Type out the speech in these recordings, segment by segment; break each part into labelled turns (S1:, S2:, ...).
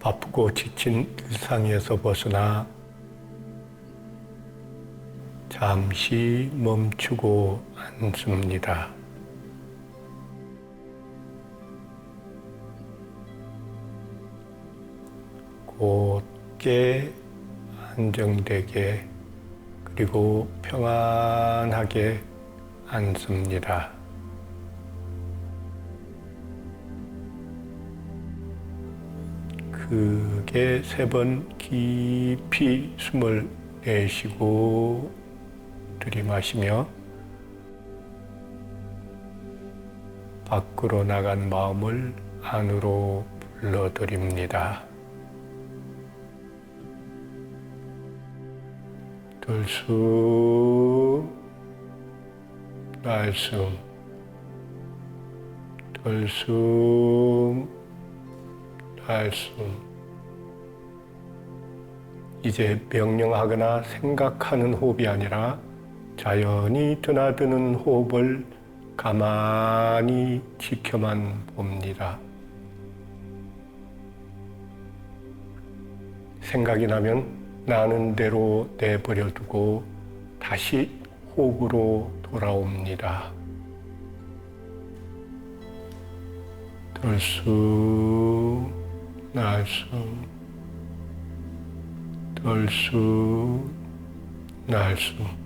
S1: 바쁘고 지친 일상에서 벗어나 잠시 멈추고 앉습니다. 곧게 안정되게 그리고 평안하게 앉습니다. 크게 3번 깊이 숨을 내쉬고 들이마시며 밖으로 나간 마음을 안으로 불러들입니다. 들숨, 날숨, 들숨, 날숨. 이제 명령하거나 생각하는 호흡이 아니라 자연히 드나드는 호흡을 가만히 지켜만 봅니다. 생각이 나면 나는 대로 내버려 두고 다시 호흡으로 돌아옵니다. 들숨, 날숨, 들숨, 날숨.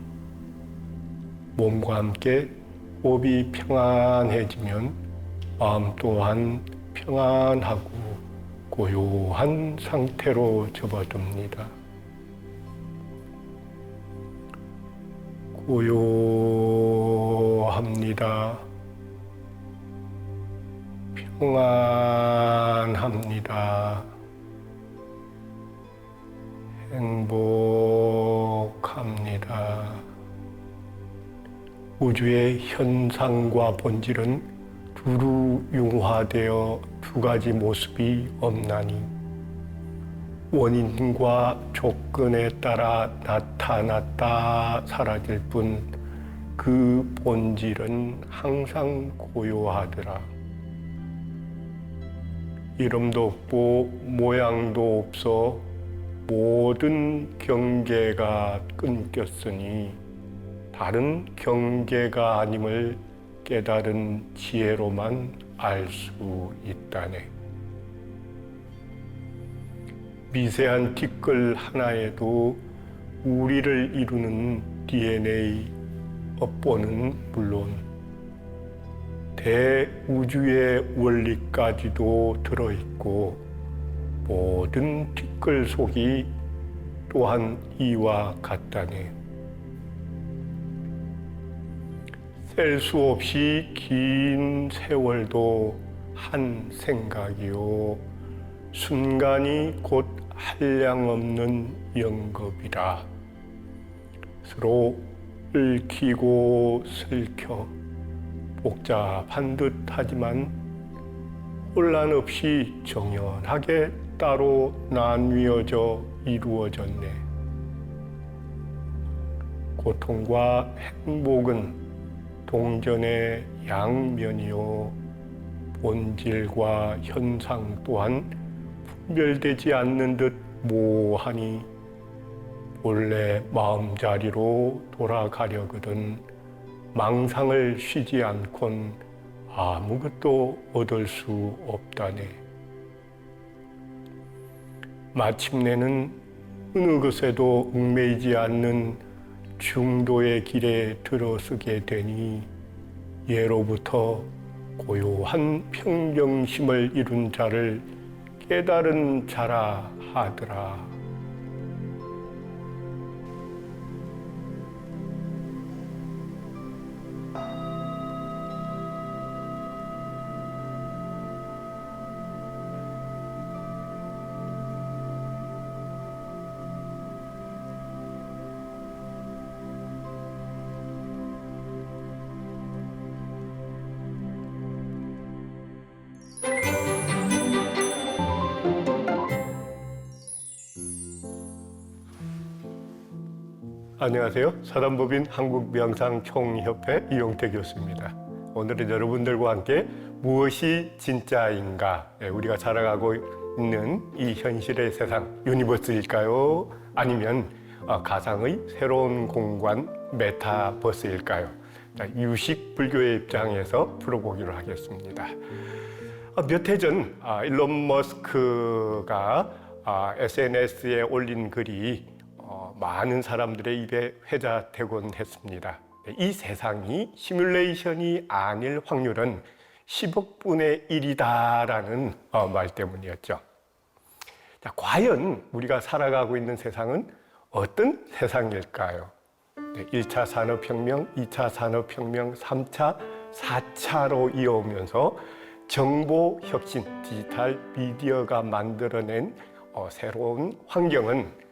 S1: 몸과 함께 호흡이 평안해지면 마음 또한 평안하고 고요한 상태로 접어듭니다. 고요합니다. 평안합니다. 행복합니다. 우주의 현상과 본질은 두루 융화되어 2가지 모습이 없나니 원인과 조건에 따라 나타났다 사라질 뿐 그 본질은 항상 고요하더라. 이름도 없고 모양도 없어 모든 경계가 끊겼으니 다른 경계가 아님을 깨달은 지혜로만 알 수 있다네. 미세한 티끌 하나에도 우리를 이루는 DNA 업보는 물론 대우주의 원리까지도 들어있고 모든 티끌 속이 또한 이와 같다네. 셀 수 없이 긴 세월도 한 생각이요 순간이 곧 한량없는 영겁이라. 서로 얽히고 슬켜 복잡한 듯 하지만 혼란 없이 정연하게 따로 나뉘어져 이루어졌네. 고통과 행복은 동전의 양면이요 본질과 현상 또한 분별되지 않는 듯 모호하니 본래 마음자리로 돌아가려거든 망상을 쉬지 않곤 아무것도 얻을 수 없다네. 마침내는 어느 것에도 얽매이지 않는 중도의 길에 들어서게 되니 예로부터 고요한 평정심을 이룬 자를 깨달은 자라 하더라. 안녕하세요. 사단법인 한국명상총협회 이용태 교수입니다. 오늘은 여러분들과 함께 무엇이 진짜인가, 우리가 살아가고 있는 이 현실의 세상, 유니버스일까요? 아니면 가상의 새로운 공간, 메타버스일까요? 유식 불교의 입장에서 풀어보기로 하겠습니다. 몇 해 전 일론 머스크가 SNS에 올린 글이 많은 사람들의 입에 회자되곤 했습니다. 이 세상이 시뮬레이션이 아닐 확률은 10억 분의 1이다라는 말 때문이었죠. 자, 과연 우리가 살아가고 있는 세상은 어떤 세상일까요? 1차 산업혁명, 2차 산업혁명, 3차, 4차로 이어오면서 정보혁신, 디지털 미디어가 만들어낸 새로운 환경은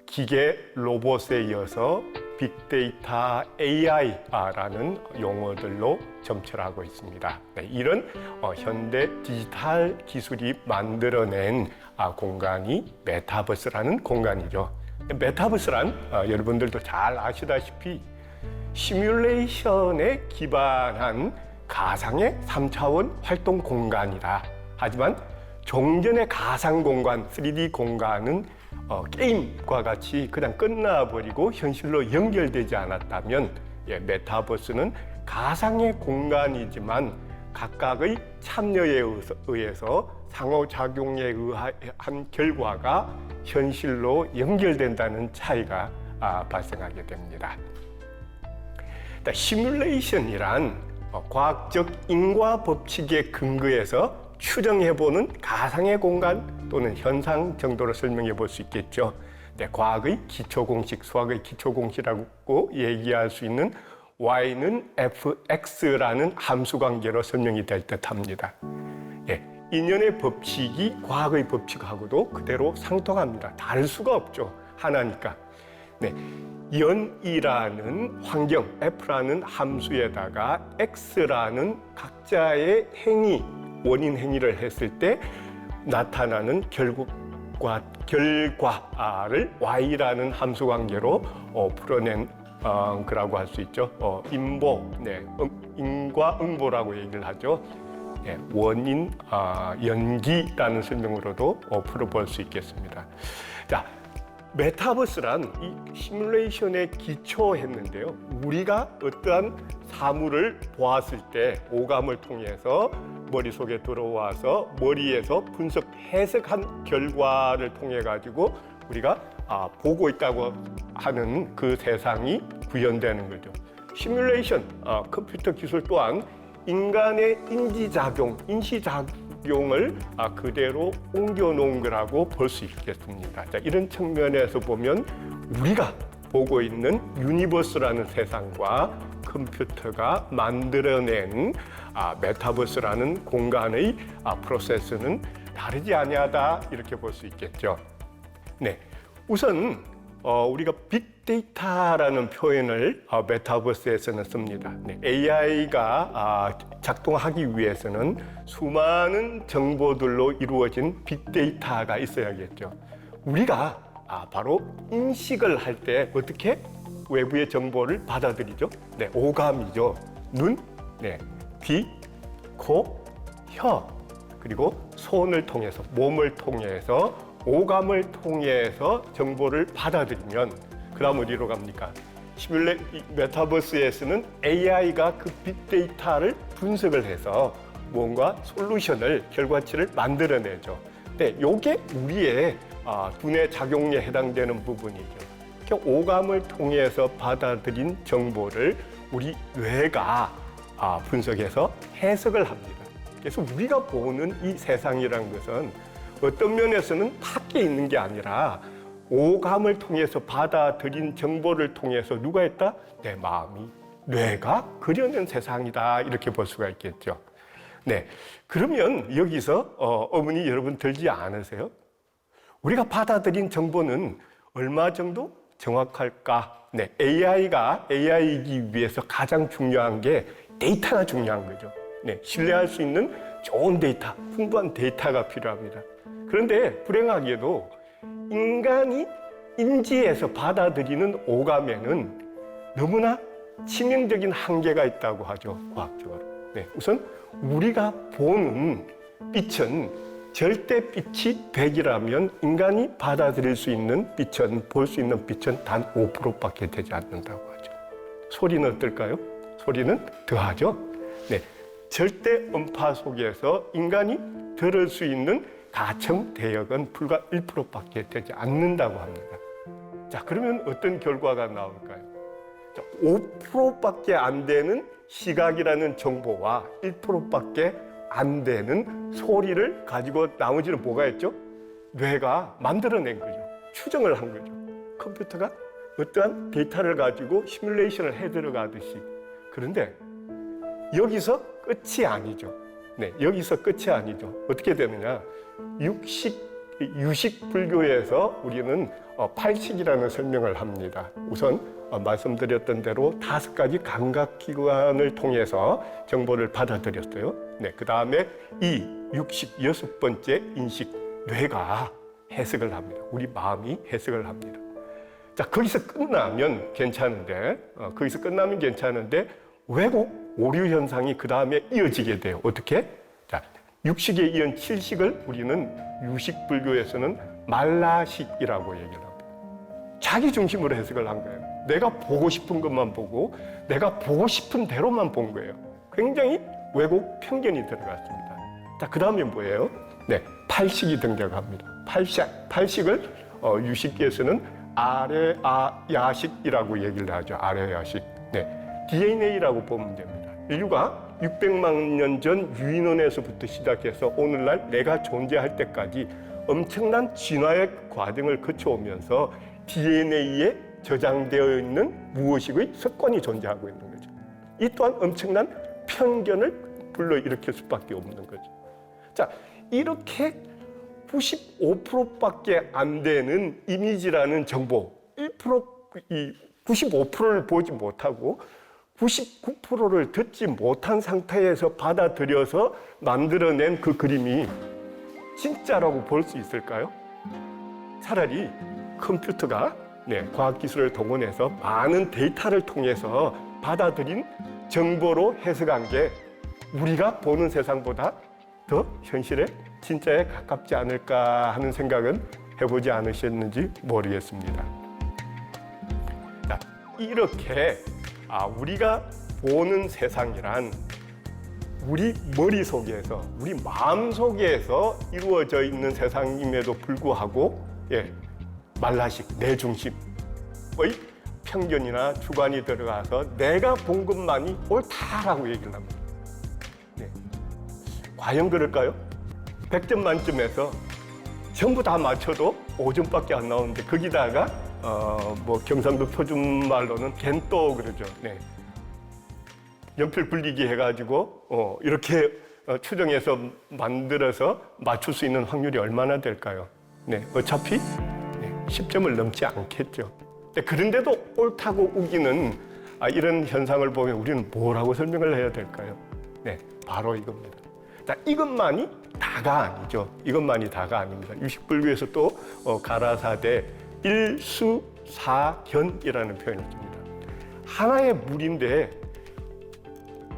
S1: 기계, 로봇에 이어서 빅데이터, AI라는 용어들로 점철하고 있습니다. 이런 현대 디지털 기술이 만들어낸 공간이 메타버스라는 공간이죠. 메타버스란 여러분들도 잘 아시다시피 시뮬레이션에 기반한 가상의 3차원 활동 공간이다. 하지만 종전의 가상 공간, 3D 공간은 게임과 같이 그냥 끝나버리고 현실로 연결되지 않았다면 메타버스는 가상의 공간이지만 각각의 참여에 의해서 상호작용에 의한 결과가 현실로 연결된다는 차이가 발생하게 됩니다. 시뮬레이션이란 과학적 인과 법칙에 근거해서 추정해보는 가상의 공간 또는 현상 정도로 설명해 볼 수 있겠죠. 과학의 기초공식, 수학의 기초공식이라고 얘기할 수 있는 y는 fx라는 함수관계로 설명이 될 듯합니다. 인연의 법칙이 과학의 법칙하고도 그대로 상통합니다. 다를 수가 없죠. 하나니까. 연이라는 환경, f라는 함수에다가 x라는 각자의 행위, 원인 행위를 했을 때 나타나는 결과를 y라는 함수 관계로 풀어낸 거라고 할 수 있죠. 인과 응보라고 얘기를 하죠. 원인, 연기라는 설명으로도 풀어볼 수 있겠습니다. 자, 메타버스란 이 시뮬레이션에 기초했는데요. 우리가 어떠한 사물을 보았을 때 오감을 통해서 머릿속에 들어와서 머리에서 분석, 해석한 결과를 통해 가지고 우리가 보고 있다고 하는 그 세상이 구현되는 거죠. 시뮬레이션, 컴퓨터 기술 또한 인간의 인지작용, 인시작용을 그대로 옮겨놓은 거라고 볼 수 있겠습니다. 자, 이런 측면에서 보면 우리가 보고 있는 유니버스라는 세상과 컴퓨터가 만들어낸 메타버스라는 공간의 프로세스는 다르지 아니하다 이렇게 볼 수 있겠죠. 우선 우리가 빅데이터라는 표현을 메타버스에서는 씁니다. AI가 작동하기 위해서는 수많은 정보들로 이루어진 빅데이터가 있어야겠죠. 우리가 바로 인식을 할 때 어떻게 외부의 정보를 받아들이죠? 오감이죠. 눈, 귀, 코, 혀, 그리고 손을 통해서, 몸을 통해서, 오감을 통해서 정보를 받아들이면 그 다음 어디로 갑니까? 메타버스에서는 AI가 그 빅데이터를 분석을 해서 뭔가 솔루션을, 결과치를 만들어내죠. 이게 우리의 두뇌 작용에 해당되는 부분이죠. 오감을 통해서 받아들인 정보를 우리 뇌가 분석해서 해석을 합니다. 그래서 우리가 보는 이 세상이라는 것은 어떤 면에서는 밖에 있는 게 아니라 오감을 통해서 받아들인 정보를 통해서 누가 했다? 내 마음이, 뇌가 그려낸 세상이다 이렇게 볼 수가 있겠죠. 그러면 여기서 어머니 여러분 들지 않으세요? 우리가 받아들인 정보는 얼마 정도 정확할까? AI가 AI이기 위해서 가장 중요한 게 데이터가 중요한 거죠. 신뢰할 수 있는 좋은 데이터, 풍부한 데이터가 필요합니다. 그런데 불행하게도 인간이 인지해서 받아들이는 오감에는 너무나 치명적인 한계가 있다고 하죠, 과학적으로. 우선 우리가 보는 빛은 절대빛이 100이라면 인간이 받아들일 수 있는 빛은, 볼 수 있는 빛은 단 5%밖에 되지 않는다고 하죠. 소리는 어떨까요? 소리는 더하죠. 네, 절대 음파 속에서 인간이 들을 수 있는 가청 대역은 불과 1%밖에 되지 않는다고 합니다. 자, 그러면 어떤 결과가 나올까요? 5%밖에 안 되는 시각이라는 정보와 1%밖에 안 되는 소리를 가지고 나머지는 뭐가 있죠? 뇌가 만들어낸 거죠. 추정을 한 거죠. 컴퓨터가 어떠한 데이터를 가지고 시뮬레이션을 해 들어가듯이. 그런데 여기서 끝이 아니죠. 네, 여기서 끝이 아니죠. 어떻게 되느냐? 유식 불교에서 우리는 팔식이라는 설명을 합니다. 우선 말씀드렸던 대로 5가지 감각기관을 통해서 정보를 받아들였어요. 네, 그 다음에 이 육식 6번째 인식, 뇌가 해석을 합니다. 우리 마음이 해석을 합니다. 자, 거기서 끝나면 괜찮은데, 왜곡, 오류 현상이 그 다음에 이어지게 돼요. 어떻게? 자, 육식에 이은 칠식을 우리는 유식 불교에서는 말라식이라고 얘기를 합니다. 자기 중심으로 해석을 한 거예요. 내가 보고 싶은 것만 보고 내가 보고 싶은 대로만 본 거예요. 굉장히 왜곡, 편견이 들어갔습니다. 자, 그 다음에 뭐예요? 네, 팔식이 등장합니다. 팔식을 유식에서는 아래아야식이라고 얘기를 하죠. 아래야식. 네, DNA라고 보면 됩니다. 인류가 600만 년 전 유인원에서부터 시작해서 오늘날 내가 존재할 때까지 엄청난 진화의 과정을 거쳐오면서 DNA에 저장되어 있는 무의식의 습관이 존재하고 있는 거죠. 이 또한 엄청난 편견을 불러일으킬 수밖에 없는 거죠. 자, 이렇게 95%밖에 안 되는 이미지라는 정보, 95%를 보지 못하고 99%를 듣지 못한 상태에서 받아들여서 만들어낸 그 그림이 진짜라고 볼 수 있을까요? 차라리 컴퓨터가 과학기술을 동원해서 많은 데이터를 통해서 받아들인 정보로 해석한 게 우리가 보는 세상보다 더 현실에 진짜에 가깝지 않을까 하는 생각은 해보지 않으셨는지 모르겠습니다. 자, 이렇게 우리가 보는 세상이란 우리 머릿속에서, 우리 마음속에서 이루어져 있는 세상임에도 불구하고 말라식, 내 중심의 편견이나 주관이 들어가서 내가 본 것만이 옳다라고 얘기를 합니다. 네. 과연 그럴까요? 100점 만점에서 전부 다 맞춰도 5점밖에 안 나오는데 거기다가 경상도 표준말로는 겐또 그러죠. 네. 연필 굴리기 해가지고 이렇게 추정해서 만들어서 맞출 수 있는 확률이 얼마나 될까요? 네, 어차피 10점을 넘지 않겠죠. 그런데도 옳다고 우기는 이런 현상을 보면 우리는 뭐라고 설명을 해야 될까요? 네, 바로 이겁니다. 자, 이것만이 다가 아니죠. 이것만이 다가 아닙니다. 유식불교에서 또 가라사대 일수사견이라는 표현을 씁니다. 하나의 물인데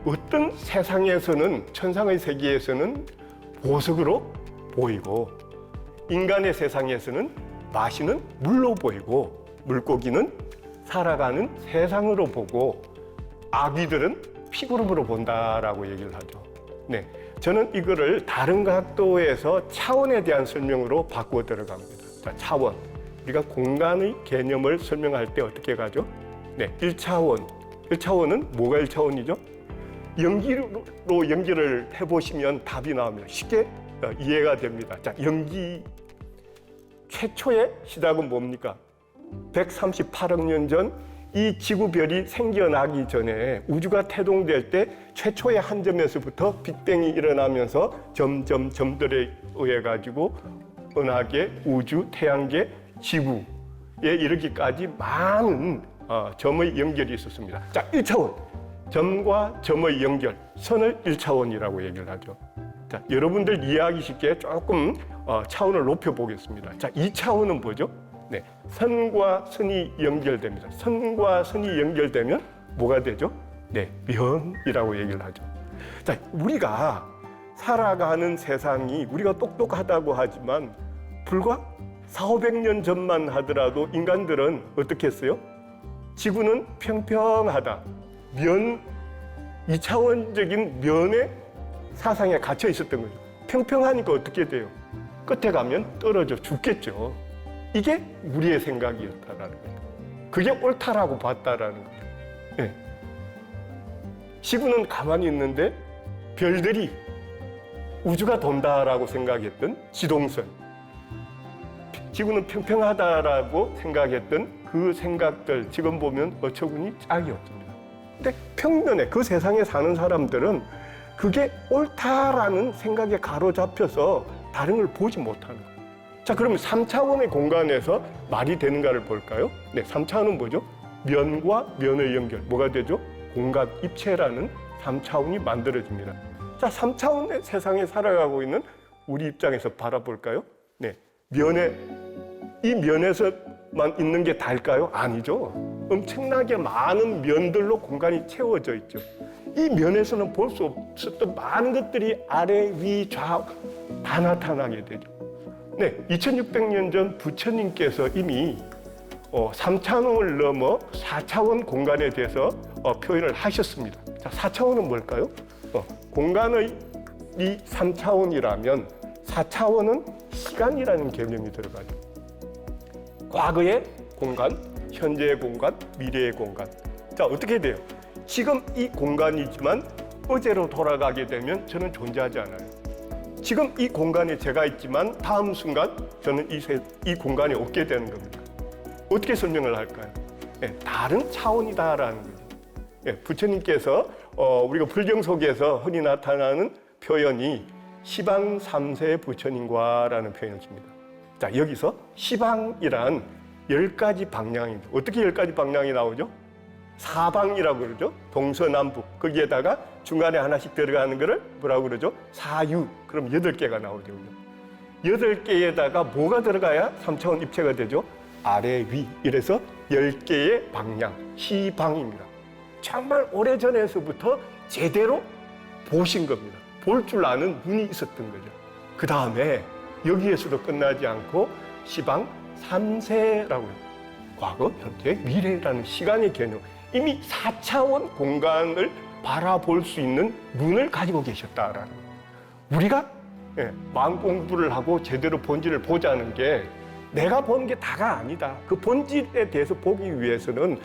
S1: 어떤 세상에서는, 천상의 세계에서는 보석으로 보이고 인간의 세상에서는 마시는 물로 보이고 물고기는 살아가는 세상으로 보고 아귀들은 피구름으로 본다라고 얘기를 하죠. 네, 저는 이거를 다른 각도에서 차원에 대한 설명으로 바꾸어 들어갑니다. 자, 차원. 우리가 공간의 개념을 설명할 때 어떻게 가죠? 네, 1차원. 1차원은 뭐가 1차원이죠? 연기로 연기를 해보시면 답이 나옵니다. 쉽게 이해가 됩니다. 자, 연기 최초의 시작은 뭡니까? 138억 년 전 이 지구별이 생겨나기 전에 우주가 태동될 때 최초의 한 점에서부터 빅뱅이 일어나면서 점점 점들에 의해 가지고 은하계, 우주, 태양계, 지구에 이르기까지 많은 점의 연결이 있었습니다. 자, 1차원. 점과 점의 연결, 선을 1차원이라고 얘기를 하죠. 자, 여러분들 이해하기 쉽게 조금 차원을 높여보겠습니다. 자, 2차원은 뭐죠? 네, 선과 선이 연결됩니다. 선과 선이 연결되면 뭐가 되죠? 네, 면이라고 얘기를 하죠. 자, 우리가 살아가는 세상이 우리가 똑똑하다고 하지만 불과 400~500년 전만 하더라도 인간들은 어떻게 했어요? 지구는 평평하다. 2차원적인 면의 사상에 갇혀 있었던 거죠. 평평하니까 어떻게 돼요? 끝에 가면 떨어져 죽겠죠. 이게 우리의 생각이었다라는 거예요. 그게 옳다라고 봤다라는 거예요. 네. 지구는 가만히 있는데 별들이 우주가 돈다라고 생각했던 지동설, 지구는 평평하다라고 생각했던 그 생각들 지금 보면 어처구니 짝이 없습니다. 근데 평면에 그 세상에 사는 사람들은 그게 옳다라는 생각에 가로잡혀서 다른 걸 보지 못하는 거예요. 자, 그러면 3차원의 공간에서 말이 되는가를 볼까요? 네, 3차원은 뭐죠? 면과 면의 연결. 뭐가 되죠? 공간 입체라는 3차원이 만들어집니다. 자, 3차원의 세상에 살아가고 있는 우리 입장에서 바라볼까요? 네, 이 면에서만 있는 게 다일까요? 아니죠. 엄청나게 많은 면들로 공간이 채워져 있죠. 이 면에서는 볼 수 없었던 많은 것들이 아래, 위, 좌 다 나타나게 되죠. 네, 2600년 전 부처님께서 이미 3차원을 넘어 4차원 공간에 대해서 표현을 하셨습니다. 자, 4차원은 뭘까요? 공간의 이 3차원이라면 4차원은 시간이라는 개념이 들어가죠. 과거의 공간, 현재의 공간, 미래의 공간. 자, 어떻게 돼요? 지금 이 공간이지만 어제로 돌아가게 되면 저는 존재하지 않아요. 지금 이 공간에 제가 있지만 다음 순간 저는 이 공간에 없게 되는 겁니다. 어떻게 설명을 할까요? 네, 다른 차원이다라는 거죠. 네, 부처님께서 우리가 불경 속에서 흔히 나타나는 표현이 시방 3세 부처님과라는 표현을 씁니다. 자, 여기서 시방이란 10가지 방향입니다. 어떻게 10가지 방향이 나오죠? 사방이라고 그러죠. 동서남북. 거기에다가 중간에 하나씩 들어가는 거를 뭐라고 그러죠? 사유. 그럼 8개가 나오죠. 8개에다가 뭐가 들어가야 3차원 입체가 되죠? 아래, 위. 이래서 10개의 방향, 시방입니다. 정말 오래전에서부터 제대로 보신 겁니다. 볼 줄 아는 눈이 있었던 거죠. 그 다음에 여기에서도 끝나지 않고 시방 3세라고 해요. 과거, 현재, 미래라는 시간의 개념. 이미 4차원 공간을 바라볼 수 있는 눈을 가지고 계셨다라는 거예요. 우리가 마음 공부를 하고 제대로 본질을 보자는 게 내가 보는 게 다가 아니다. 그 본질에 대해서 보기 위해서는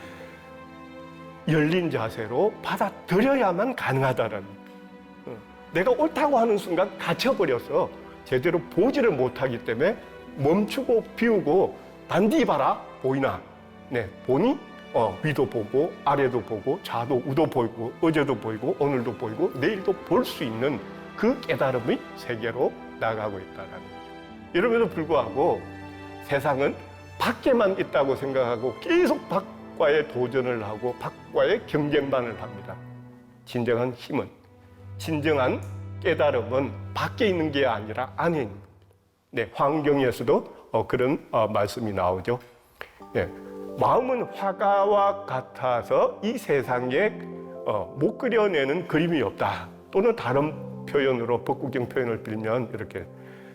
S1: 열린 자세로 받아들여야만 가능하다라는 거예요. 내가 옳다고 하는 순간 갇혀버려서 제대로 보지를 못하기 때문에 멈추고 비우고 단디 봐라 보이나? 네, 보니 위도 보고 아래도 보고 좌도 우도 보이고 어제도 보이고 오늘도 보이고 내일도 볼 수 있는 그 깨달음의 세계로 나가고 있다는 거죠. 이럼에도 불구하고 세상은 밖에만 있다고 생각하고 계속 밖과의 도전을 하고 밖과의 경쟁만을 합니다. 진정한 힘은, 진정한 깨달음은 밖에 있는 게 아니라 안에 있는 겁니다. 네, 환경에서도 그런 말씀이 나오죠. 네, 마음은 화가와 같아서 이 세상에 못 그려내는 그림이 없다. 또는 다른 표현으로 법국경 표현을 빌면 이렇게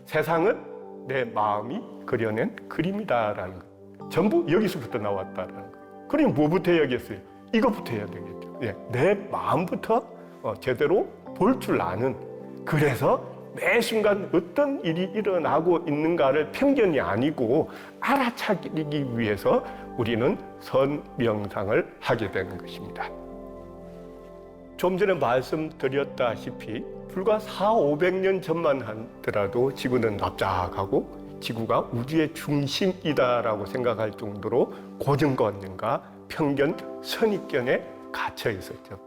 S1: 세상은 내 마음이 그려낸 그림이다라는 것. 전부 여기서부터 나왔다라는 것. 그럼 뭐부터 해야겠어요? 이것부터 해야 되겠죠. 네, 내 마음부터 제대로 볼 줄 아는, 그래서 매 순간 어떤 일이 일어나고 있는가를 편견이 아니고 알아차리기 위해서 우리는 선명상을 하게 되는 것입니다. 좀 전에 말씀드렸다시피 불과 400~500년 전만 하더라도 지구는 납작하고 지구가 우주의 중심이다라고 생각할 정도로 고정관념과 편견, 선입견에 갇혀 있었죠.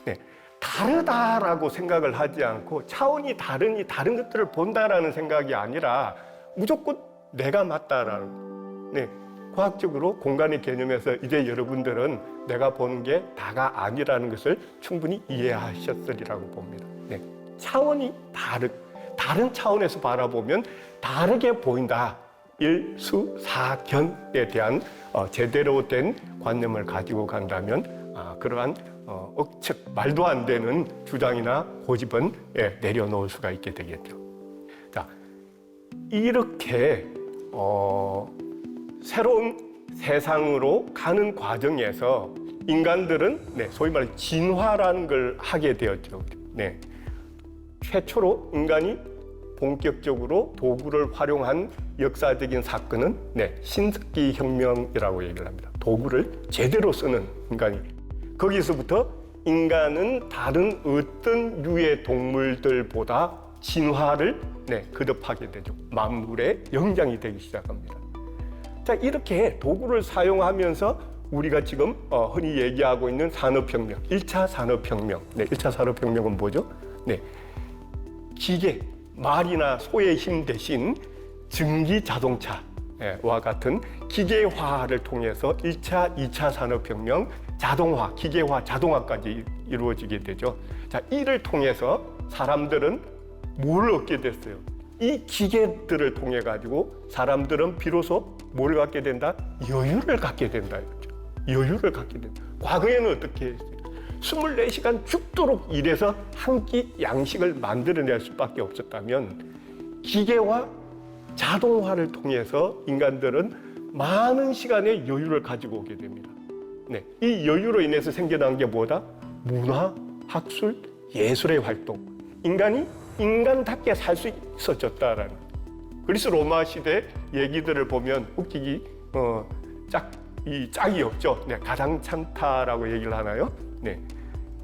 S1: 네, 다르다라고 생각을 하지 않고 차원이 다르니 다른 것들을 본다라는 생각이 아니라 무조건 내가 맞다라는. 네, 과학적으로 공간의 개념에서 이제 여러분들은 내가 보는 게 다가 아니라는 것을 충분히 이해하셨으리라고 봅니다. 네, 차원이 다른 차원에서 바라보면 다르게 보인다. 일수사견에 대한 제대로 된 관념을 가지고 간다면 그러한 억측, 말도 안 되는 주장이나 고집은 내려놓을 수가 있게 되겠죠. 자, 이렇게 새로운 세상으로 가는 과정에서 인간들은 소위 말해 진화라는 걸 하게 되었죠. 최초로 인간이 본격적으로 도구를 활용한 역사적인 사건은 신석기 혁명이라고 얘기를 합니다. 도구를 제대로 쓰는 인간이. 거기서부터 인간은 다른 어떤 유해 동물들보다 진화를 거듭하게 되죠. 만물의 영장이 되기 시작합니다. 자, 이렇게 도구를 사용하면서 우리가 지금 흔히 얘기하고 있는 산업혁명, 1차 산업혁명. 1차 산업혁명은 뭐죠? 기계, 말이나 소의 힘 대신 전기 자동차와 같은 기계화를 통해서 1차, 2차 산업혁명, 자동화, 기계화, 자동화까지 이루어지게 되죠. 자, 이를 통해서 사람들은 뭘 얻게 됐어요? 이 기계들을 통해 가지고 사람들은 비로소 뭘 갖게 된다? 여유를 갖게 된다. 여유를 갖게 된다. 과거에는 어떻게 했어요? 24시간 죽도록 일해서 한 끼 양식을 만들어낼 수밖에 없었다면 기계와 자동화를 통해서 인간들은 많은 시간의 여유를 가지고 오게 됩니다. 이 여유로 인해서 생겨난 게 뭐다? 문화, 학술, 예술의 활동. 인간이 인간답게 살 수 있어졌다라는. 그리스 로마 시대 얘기들을 보면 웃기기 짝이 없죠. 가장찬타라고 얘기를 하나요?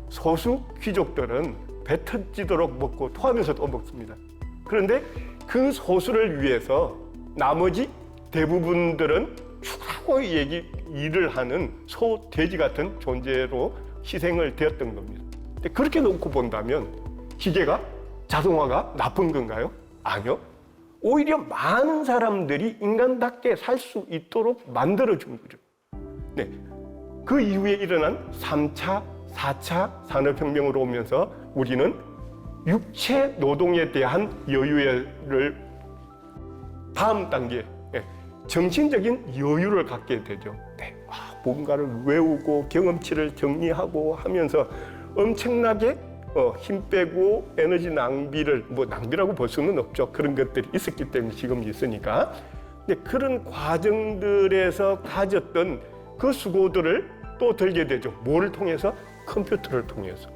S1: 소수 귀족들은 배 터지도록 먹고 토하면서 또 먹습니다. 그런데 그 소수를 위해서 나머지 대부분들은 죽라고 일을 하는 소, 돼지 같은 존재로 희생을 되었던 겁니다. 그렇게 놓고 본다면 기계가, 자동화가 나쁜 건가요? 아니요. 오히려 많은 사람들이 인간답게 살 수 있도록 만들어준 거죠. 그 이후에 일어난 3차, 4차 산업혁명으로 오면서 우리는 육체 노동에 대한 여유를 다음 단계, 정신적인 여유를 갖게 되죠. 뭔가를 외우고 경험치를 정리하고 하면서 엄청나게 힘 빼고 에너지 낭비를, 낭비라고 볼 수는 없죠. 그런 것들이 있었기 때문에 지금 있으니까. 근데 그런 과정들에서 가졌던 그 수고들을 또 들게 되죠. 뭐를 통해서? 컴퓨터를 통해서.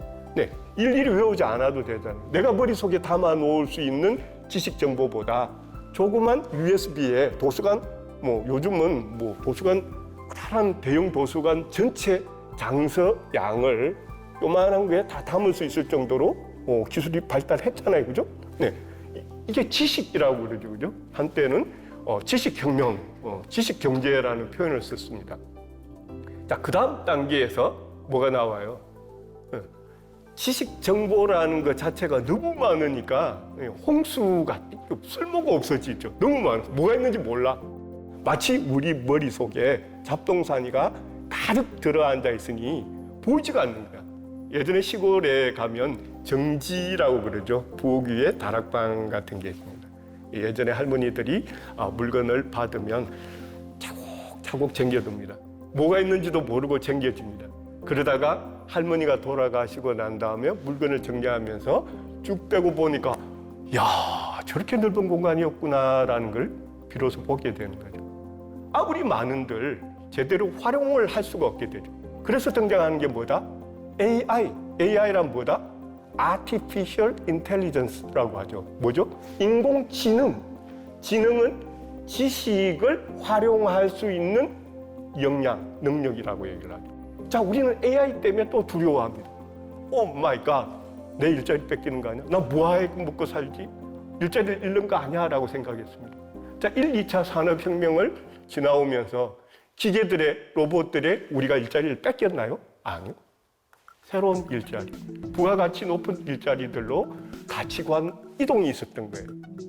S1: 일일이 외우지 않아도 되잖아요. 내가 머릿속에 담아 놓을 수 있는 지식 정보보다 조그만 USB에 도서관, 요즘은 도서관, 커다란 대형 도서관 전체 장서 양을 요만한 거에 다 담을 수 있을 정도로 기술이 발달했잖아요. 그죠? 이게 지식이라고 그러죠. 그죠? 한때는 지식혁명, 지식경제라는 표현을 썼습니다. 자, 그 다음 단계에서 뭐가 나와요? 지식 정보라는 것 자체가 너무 많으니까 홍수가 쓸모가 없어지죠. 너무 많아서 뭐가 있는지 몰라. 마치 우리 머릿속에 잡동사니가 가득 들어앉아 있으니 보이지가 않는 거야. 예전에 시골에 가면 정지라고 그러죠. 부엌 위에 다락방 같은 게 있습니다. 예전에 할머니들이 물건을 받으면 차곡차곡 쟁겨둡니다. 뭐가 있는지도 모르고 쟁겨집니다. 그러다가 할머니가 돌아가시고 난 다음에 물건을 정리하면서 쭉 빼고 보니까 야, 저렇게 넓은 공간이었구나라는 걸 비로소 보게 되는 거죠. 아무리 많은들 제대로 활용을 할 수가 없게 되죠. 그래서 등장하는 게 뭐다? AI. AI란 뭐다? Artificial Intelligence라고 하죠. 뭐죠? 인공지능. 지능은 지식을 활용할 수 있는 역량, 능력이라고 얘기를 하죠. 자, 우리는 AI 때문에 또 두려워합니다. 오 마이 갓, 내 일자리 뺏기는 거 아니야? 나 뭐하게 먹고 살지? 일자리를 잃는 거 아니야? 라고 생각했습니다. 자, 1, 2차 산업혁명을 지나오면서 기계들의, 로봇들의 우리가 일자리를 뺏겼나요? 아니요. 새로운 일자리, 부가가치 높은 일자리들로 가치관 이동이 있었던 거예요.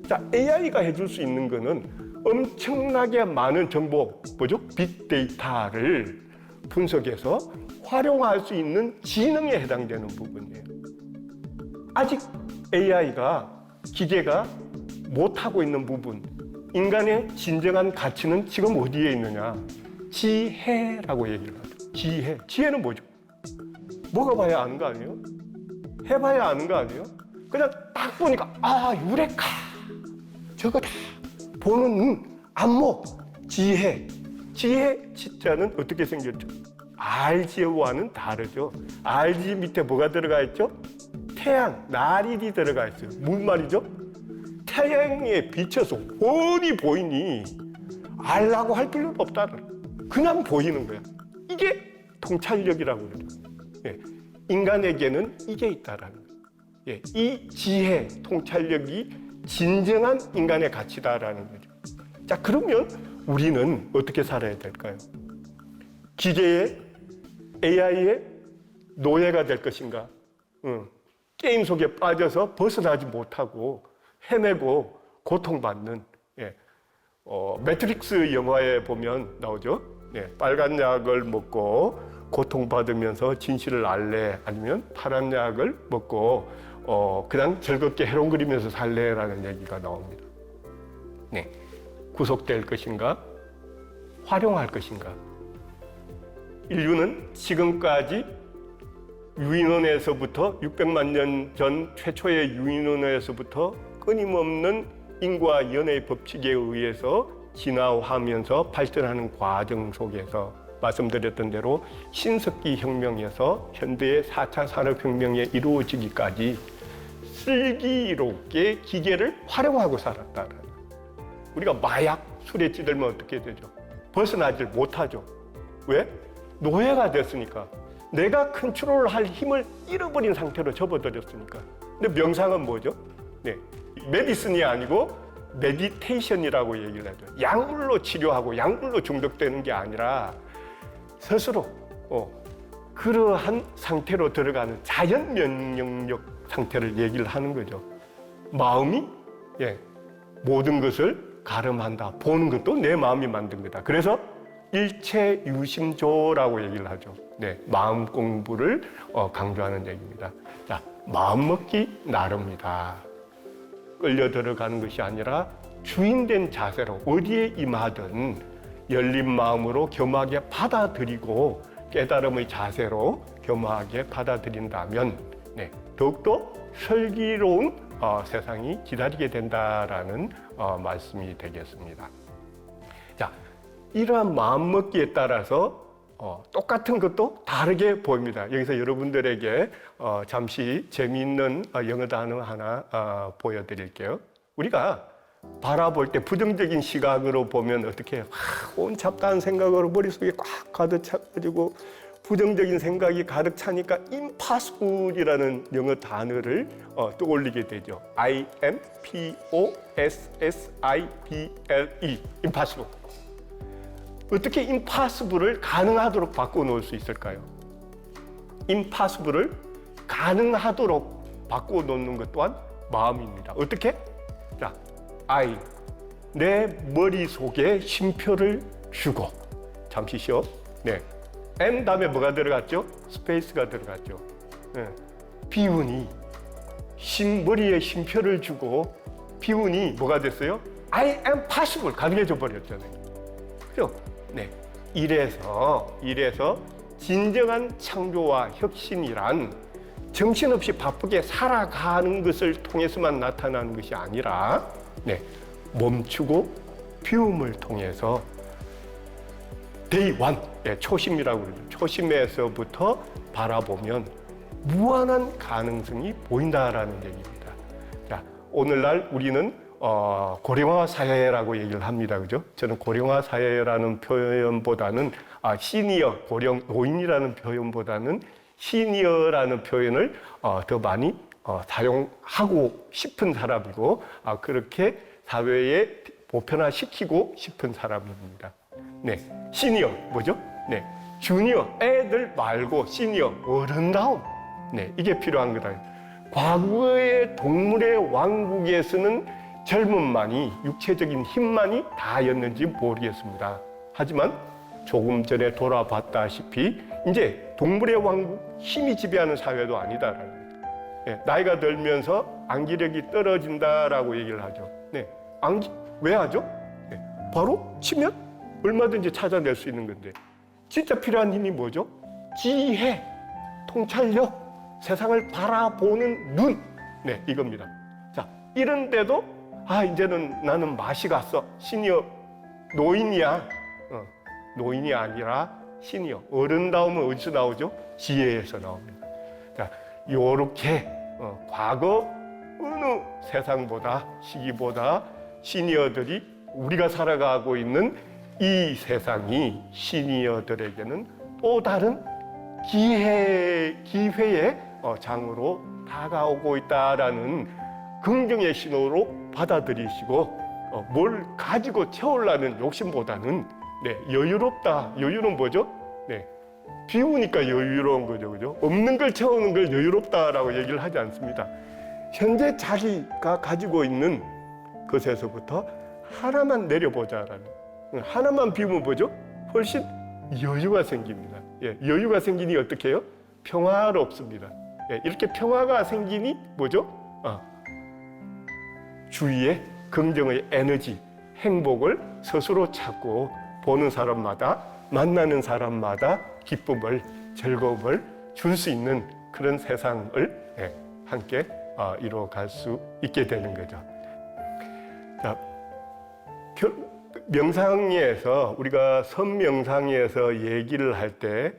S1: 자, AI가 해줄 수 있는 거는 엄청나게 많은 정보, 뭐죠? 빅데이터를 분석해서 활용할 수 있는 지능에 해당되는 부분이에요. 아직 AI가, 기계가 못하고 있는 부분, 인간의 진정한 가치는 지금 어디에 있느냐? 지혜라고 얘기를 하죠. 지혜. 지혜는 뭐죠? 먹어봐야 아는 거 아니에요? 해봐야 아는 거 아니에요? 그냥 딱 보니까 아 유레카 저거다. 보는 눈, 안목, 지혜. 지혜 치자는 어떻게 생겼죠? 알지와는 다르죠. 알지 밑에 뭐가 들어가 있죠? 태양, 날이 들어가 있어요. 무슨 말이죠? 태양에 비춰서 훤히 보이니 알라고 할 필요는 없다는. 그냥 보이는 거야. 이게 통찰력이라고 그러죠. 예, 인간에게는 이게 있다라는 거예요. 예, 이 지혜, 통찰력이 진정한 인간의 가치다라는 거죠. 자, 그러면 우리는 어떻게 살아야 될까요? 기계의 AI의 노예가 될 것인가? 게임 속에 빠져서 벗어나지 못하고 헤매고 고통받는, 예. 매트릭스 영화에 보면 나오죠. 예, 빨간 약을 먹고 고통받으면서 진실을 알래, 아니면 파란 약을 먹고 그냥 즐겁게 해롱 그리면서 살래라는 얘기가 나옵니다. 네, 구속될 것인가, 활용할 것인가. 인류는 지금까지 유인원에서부터 600만 년 전 최초의 유인원에서부터 끊임없는 인과 연애의 법칙에 의해서 진화하면서 발전하는 과정 속에서 말씀드렸던 대로 신석기 혁명에서 현대의 4차 산업혁명에 이루어지기까지 슬기롭게 기계를 활용하고 살았다는. 우리가 마약, 술에 찌들면 어떻게 되죠? 벗어나질 못하죠. 왜? 노예가 됐으니까. 내가 컨트롤할 힘을 잃어버린 상태로 접어들었으니까. 근데 명상은 뭐죠? 네, 메디슨이 아니고 메디테이션이라고 얘기를 하죠. 약물로 치료하고 약물로 중독되는 게 아니라 스스로 그러한 상태로 들어가는 자연 면역력 상태를 얘기를 하는 거죠. 마음이 모든 것을 가름한다. 보는 것도 내 마음이 만든 거다. 그래서 일체 유심조라고 얘기를 하죠. 네, 마음 공부를 강조하는 얘기입니다. 자, 마음먹기 나릅니다. 끌려 들어가는 것이 아니라 주인된 자세로 어디에 임하든 열린 마음으로 겸하게 받아들이고 깨달음의 자세로 겸하게 받아들인다면 더욱더 슬기로운 세상이 기다리게 된다라는 말씀이 되겠습니다. 자, 이러한 마음먹기에 따라서 똑같은 것도 다르게 보입니다. 여기서 여러분들에게 잠시 재미있는 영어 단어 하나 보여드릴게요. 우리가 바라볼 때 부정적인 시각으로 보면 어떻게 온 잡다한 생각으로 머릿속에 꽉 가득 차가지고 부정적인 생각이 가득 차니까 impossible이라는 영어 단어를 떠올리게 되죠. impossible, impossible. 어떻게 impossible을 가능하도록 바꿔놓을 수 있을까요? impossible을 가능하도록 바꿔놓는 것 또한 마음입니다. 어떻게? 자, 내 머릿속에 쉼표를 주고, 잠시 쉬어. 네. M 다음에 뭐가 들어갔죠? 스페이스가 들어갔죠. 네. 비운이 머리에 쉼표를 주고 비운이 뭐가 됐어요? I am possible 가능해져 버렸잖아요. 그죠? 네. 이래서 진정한 창조와 혁신이란 정신없이 바쁘게 살아가는 것을 통해서만 나타나는 것이 아니라 멈추고 비움을 통해서 Day one, 초심이라고 그러죠. 초심에서부터 바라보면 무한한 가능성이 보인다라는 얘기입니다. 자, 오늘날 우리는 고령화 사회라고 얘기를 합니다. 그죠? 저는 고령화 사회라는 표현보다는 시니어, 노인이라는 표현보다는 시니어라는 표현을 더 많이 사용하고 싶은 사람이고 그렇게 사회에 보편화시키고 싶은 사람입니다. 네, 시니어 뭐죠? 네, 주니어 애들 말고 시니어 어른다움. 네, 이게 필요한 거다. 과거의 동물의 왕국에서는 젊음만이 육체적인 힘만이 다였는지 모르겠습니다. 하지만 조금 전에 돌아봤다시피 이제 동물의 왕국 힘이 지배하는 사회도 아니다라는 거예요. 네, 나이가 들면서 암기력이 떨어진다라고 얘기를 하죠. 네, 왜 하죠? 네, 바로 치면 얼마든지 찾아낼 수 있는 건데 진짜 필요한 힘이 뭐죠? 지혜. 통찰력, 세상을 바라보는 눈, 네, 이겁니다. 자, 이런데도 이제는 나는 맛이 갔어. 시니어 노인이야. 노인이 아니라 시니어. 어른다움은 어디서 나오죠? 지혜에서 나옵니다. 자, 요렇게 과거 어느 세상보다 시기보다 시니어들이 우리가 살아가고 있는 이 세상이 시니어들에게는 또 다른 기회의 장으로 다가오고 있다라는 긍정의 신호로 받아들이시고 뭘 가지고 채우려는 욕심보다는 여유롭다. 여유는 뭐죠? 비우니까 여유로운 거죠, 그죠? 없는 걸 채우는 걸 여유롭다라고 얘기를 하지 않습니다. 현재 자기가 가지고 있는 것에서부터 하나만 내려보자라는, 하나만 비우면 뭐죠? 훨씬 여유가 생깁니다. 여유가 생기니 어떻게 해요? 평화롭습니다. 이렇게 평화가 생기니 뭐죠? 주위에 긍정의 에너지, 행복을 스스로 찾고 보는 사람마다, 만나는 사람마다 기쁨을, 즐거움을 줄 수 있는 그런 세상을 함께 이루어갈 수 있게 되는 거죠. 자, 명상에서 우리가 선명상에서 얘기를 할 때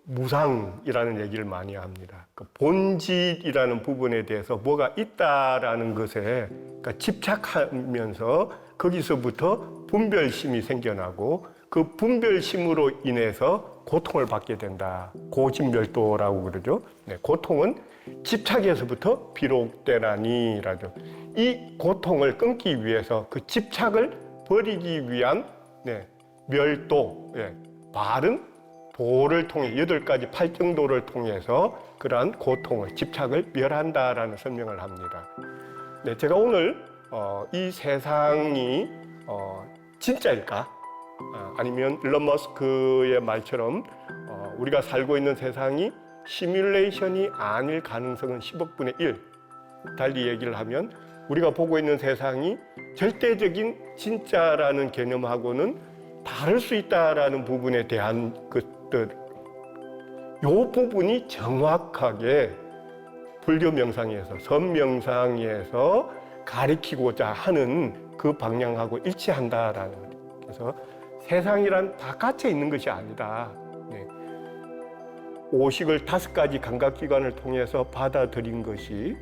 S1: 무상이라는 얘기를 많이 합니다. 그 본질이라는 부분에 대해서 뭐가 있다라는 것에 그러니까 집착하면서 거기서부터 분별심이 생겨나고 그 분별심으로 인해서 고통을 받게 된다. 고진멸도라고 그러죠. 고통은 집착에서부터 비롯되나니라죠. 이 고통을 끊기 위해서 그 집착을 버리기 위한 멸도, 바른 도를 통해 8가지 팔정도를 통해서 그러한 고통을, 집착을 멸한다라는 설명을 합니다. 제가 오늘 이 세상이 진짜일까? 아니면 일론 머스크의 말처럼 우리가 살고 있는 세상이 시뮬레이션이 아닐 가능성은 10억 분의 1. 달리 얘기를 하면 우리가 보고 있는 세상이 절대적인 진짜라는 개념하고는 다를 수 있다라는 부분에 대한 것들, 요 부분이 정확하게 불교 명상에서, 선명상에서 가리키고자 하는 그 방향하고 일치한다라는 거죠. 그래서 세상이란 다 갇혀 있는 것이 아니다. 오식을 5가지 감각기관을 통해서 받아들인 것이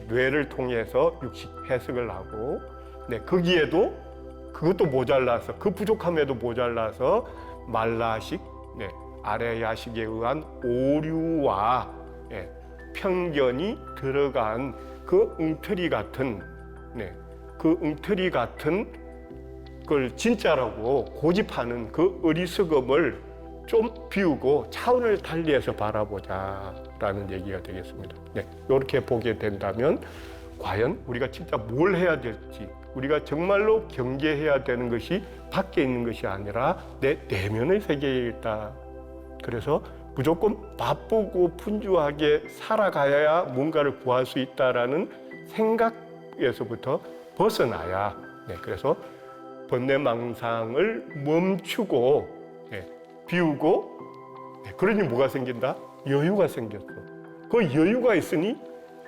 S1: 뇌를 통해서 육식 해석을 하고 거기에도 그것도 모자라서 그 부족함에도 모자라서 말라식, 아래야식에 의한 오류와 편견이 들어간 그 웅터리 같은 걸 진짜라고 고집하는 그 어리석음을 좀 비우고 차원을 달리해서 바라보자라는 얘기가 되겠습니다. 이렇게 보게 된다면 과연 우리가 진짜 뭘 해야 될지, 우리가 정말로 경계해야 되는 것이 밖에 있는 것이 아니라 내 내면의 세계에 있다. 그래서 무조건 바쁘고 분주하게 살아가야 뭔가를 구할 수 있다라는 생각에서부터 벗어나야, 그래서 번뇌망상을 멈추고 비우고, 그러니 뭐가 생긴다? 여유가 생겼어. 그 여유가 있으니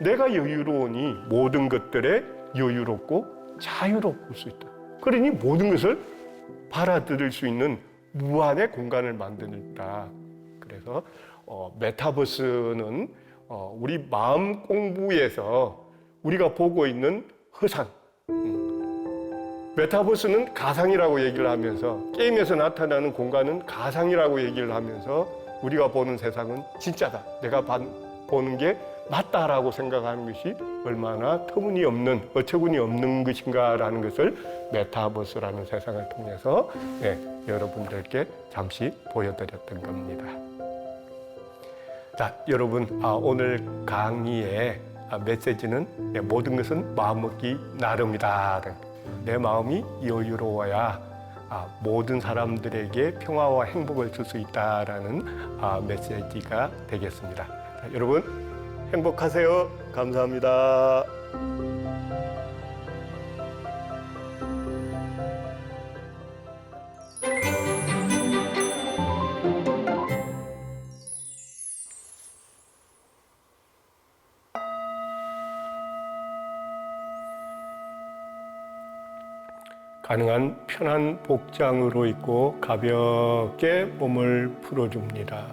S1: 내가 여유로우니 모든 것들에 여유롭고 자유로울 수 있다. 그러니 모든 것을 받아들일 수 있는 무한의 공간을 만든다. 그래서 메타버스는 우리 마음 공부에서 우리가 보고 있는 허상, 메타버스는 가상이라고 얘기를 하면서 게임에서 나타나는 공간은 가상이라고 얘기를 하면서 우리가 보는 세상은 진짜다. 내가 보는 게 맞다라고 생각하는 것이 얼마나 터무니없는, 어처구니 없는 것인가라는 것을 메타버스라는 세상을 통해서 여러분들께 잠시 보여드렸던 겁니다. 자, 여러분, 오늘 강의의 메시지는 모든 것은 마음먹기 나름이다. 내 마음이 여유로워야 모든 사람들에게 평화와 행복을 줄 수 있다라는 메시지가 되겠습니다. 자, 여러분 행복하세요. 감사합니다. 가능한 편한 복장으로 입고 가볍게 몸을 풀어줍니다.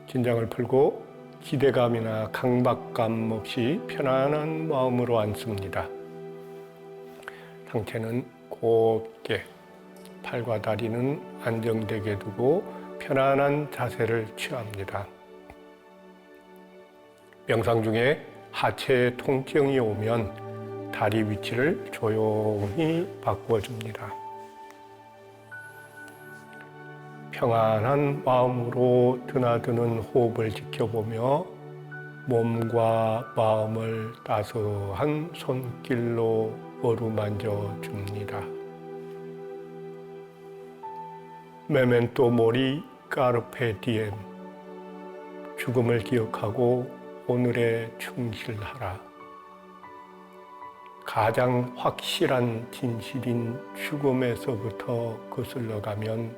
S1: 긴장을 풀고 기대감이나 강박감 없이 편안한 마음으로 앉습니다. 상체는 곧게, 팔과 다리는 안정되게 두고 편안한 자세를 취합니다. 명상 중에 하체 통증이 오면 다리 위치를 조용히 바꿔줍니다. 평안한 마음으로 드나드는 호흡을 지켜보며 몸과 마음을 따스한 손길로 어루만져 줍니다. 메멘토 모리 까르페 디엠. 죽음을 기억하고 오늘에 충실하라. 가장 확실한 진실인 죽음에서부터 거슬러 가면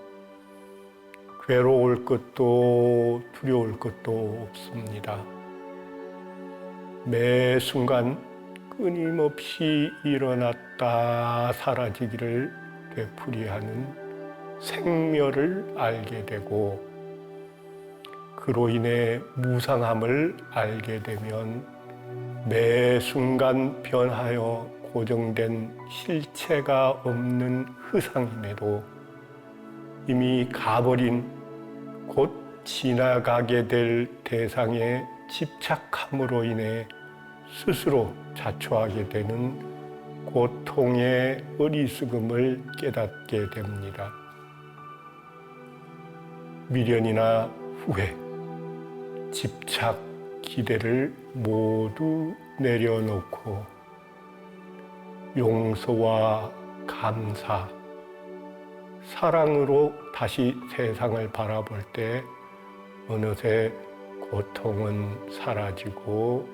S1: 괴로울 것도 두려울 것도 없습니다. 매 순간 끊임없이 일어났다 사라지기를 되풀이하는 생멸을 알게 되고, 그로 인해 무상함을 알게 되면 매 순간 변하여 고정된 실체가 없는 흐상임에도 이미 가버린, 곧 지나가게 될 대상에 집착함으로 인해 스스로 자초하게 되는 고통의 어리석음을 깨닫게 됩니다. 미련이나 후회, 집착, 기대를 모두 내려놓고 용서와 감사, 사랑으로 다시 세상을 바라볼 때 어느새 고통은 사라지고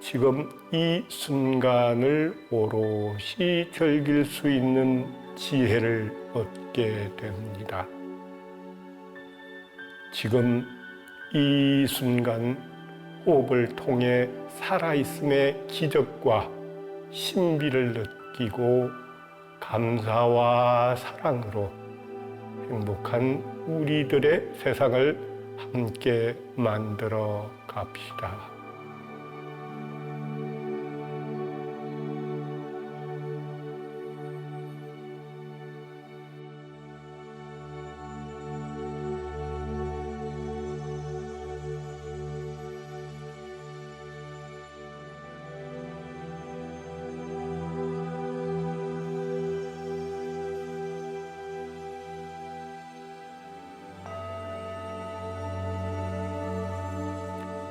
S1: 지금 이 순간을 오롯이 즐길 수 있는 지혜를 얻게 됩니다. 지금 이 순간 호흡을 통해 살아있음의 기적과 신비를 느끼고 감사와 사랑으로 행복한 우리들의 세상을 함께 만들어 갑시다.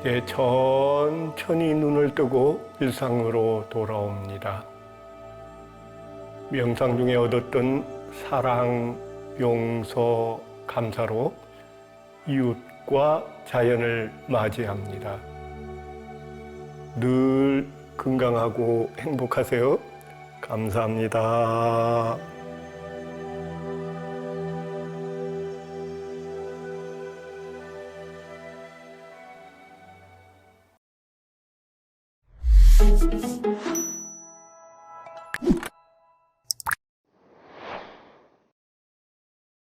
S1: 네, 천천히 눈을 뜨고 일상으로 돌아옵니다. 명상 중에 얻었던 사랑, 용서, 감사로 이웃과 자연을 맞이합니다. 늘 건강하고 행복하세요. 감사합니다.